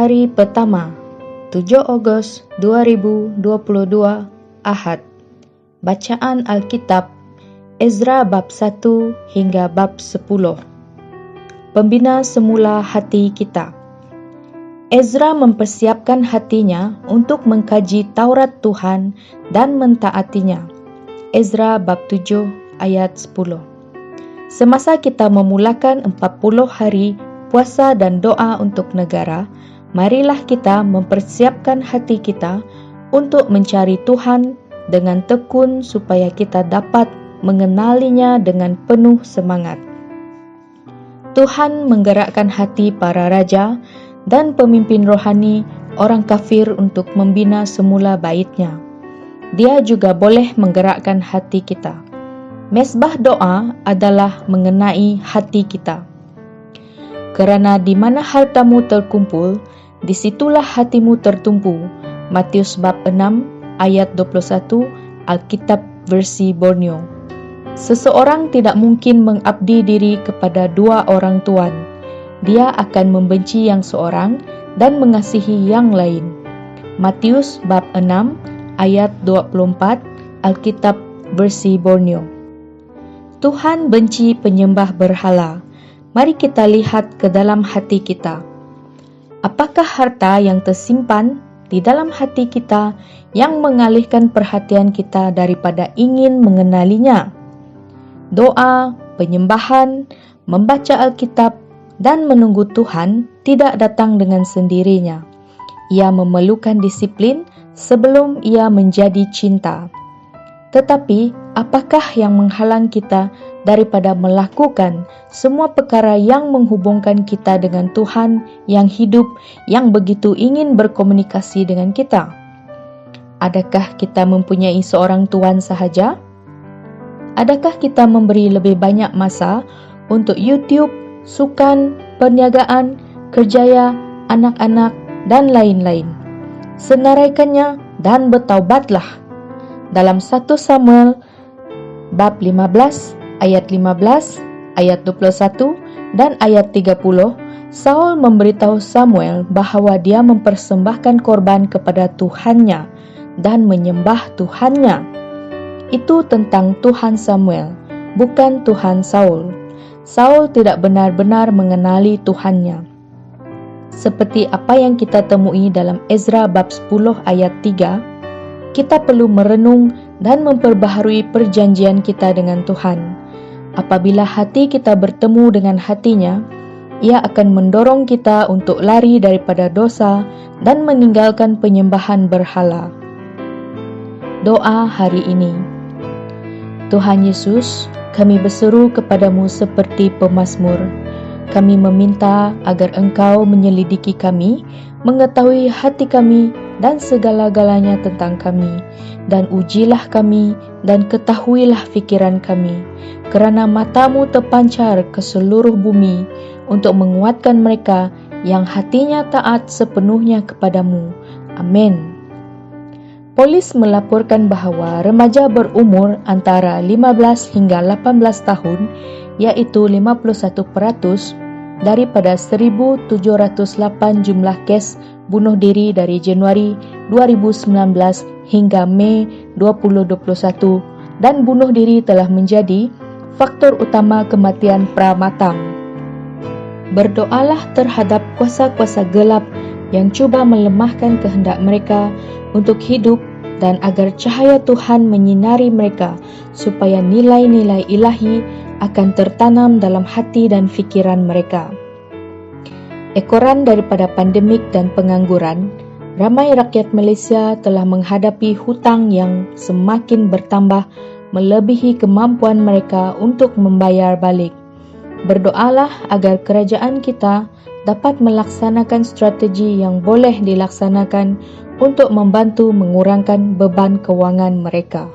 hari pertama, 7 Ogos 2022, Ahad. Bacaan Alkitab, Ezra bab 1 hingga bab 10. Pembina semula hati kita. Ezra mempersiapkan hatinya untuk mengkaji Taurat Tuhan dan mentaatinya. Ezra bab 7 ayat 10. Semasa kita memulakan 40 hari puasa dan doa untuk negara, marilah kita mempersiapkan hati kita untuk mencari Tuhan dengan tekun supaya kita dapat mengenalinya dengan penuh semangat. Tuhan menggerakkan hati para raja dan pemimpin rohani orang kafir untuk membina semula bait-Nya. Dia juga boleh menggerakkan hati kita. Mezbah doa adalah mengenai hati kita. Kerana di mana hartamu terkumpul, disitulah hatimu tertumpu. Matius bab 6 ayat 21, Alkitab versi Borneo. Seseorang tidak mungkin mengabdi diri kepada dua orang tuan. Dia akan membenci yang seorang dan mengasihi yang lain. Matius bab 6 ayat 24, Alkitab versi Borneo. Tuhan benci penyembah berhala. Mari kita lihat ke dalam hati kita. Apakah harta yang tersimpan di dalam hati kita yang mengalihkan perhatian kita daripada ingin mengenalinya? Doa, penyembahan, membaca Alkitab, dan menunggu Tuhan tidak datang dengan sendirinya. Ia memerlukan disiplin sebelum ia menjadi cinta. Tetapi, apakah yang menghalang kita daripada melakukan semua perkara yang menghubungkan kita dengan Tuhan yang hidup, yang begitu ingin berkomunikasi dengan kita? Adakah kita mempunyai seorang tuan sahaja? Adakah kita memberi lebih banyak masa untuk YouTube, sukan, perniagaan, kerjaya, anak-anak, dan lain-lain? Senaraikannya dan bertaubatlah. Dalam 1 Samuel bab 15 ayat 15, ayat 21 dan ayat 30, Saul memberitahu Samuel bahawa dia mempersembahkan korban kepada Tuhannya dan menyembah Tuhannya. Itu tentang Tuhan Samuel, bukan Tuhan Saul. Saul tidak benar-benar mengenali Tuhannya. Seperti apa yang kita temui dalam Ezra bab 10 ayat 3, kita perlu merenung dan memperbaharui perjanjian kita dengan Tuhan. Apabila hati kita bertemu dengan hatinya, ia akan mendorong kita untuk lari daripada dosa dan meninggalkan penyembahan berhala. Doa hari ini. Tuhan Yesus, kami berseru kepadamu seperti pemazmur. Kami meminta agar Engkau menyelidiki kami, mengetahui hati kami dan segala-galanya tentang kami, dan ujilah kami dan ketahuilah fikiran kami, kerana matamu terpancar ke seluruh bumi untuk menguatkan mereka yang hatinya taat sepenuhnya kepadamu. Amin. Polis melaporkan bahawa remaja berumur antara 15 hingga 18 tahun, iaitu 51% daripada 1,708 jumlah kes bunuh diri dari Januari 2019 hingga Mei 2021, dan bunuh diri telah menjadi faktor utama kematian pramatang. Berdoalah terhadap kuasa-kuasa gelap yang cuba melemahkan kehendak mereka untuk hidup, dan agar cahaya Tuhan menyinari mereka supaya nilai-nilai ilahi akan tertanam dalam hati dan fikiran mereka. Ekoran daripada pandemik dan pengangguran, ramai rakyat Malaysia telah menghadapi hutang yang semakin bertambah melebihi kemampuan mereka untuk membayar balik. Berdoalah agar kerajaan kita dapat melaksanakan strategi yang boleh dilaksanakan untuk membantu mengurangkan beban kewangan mereka.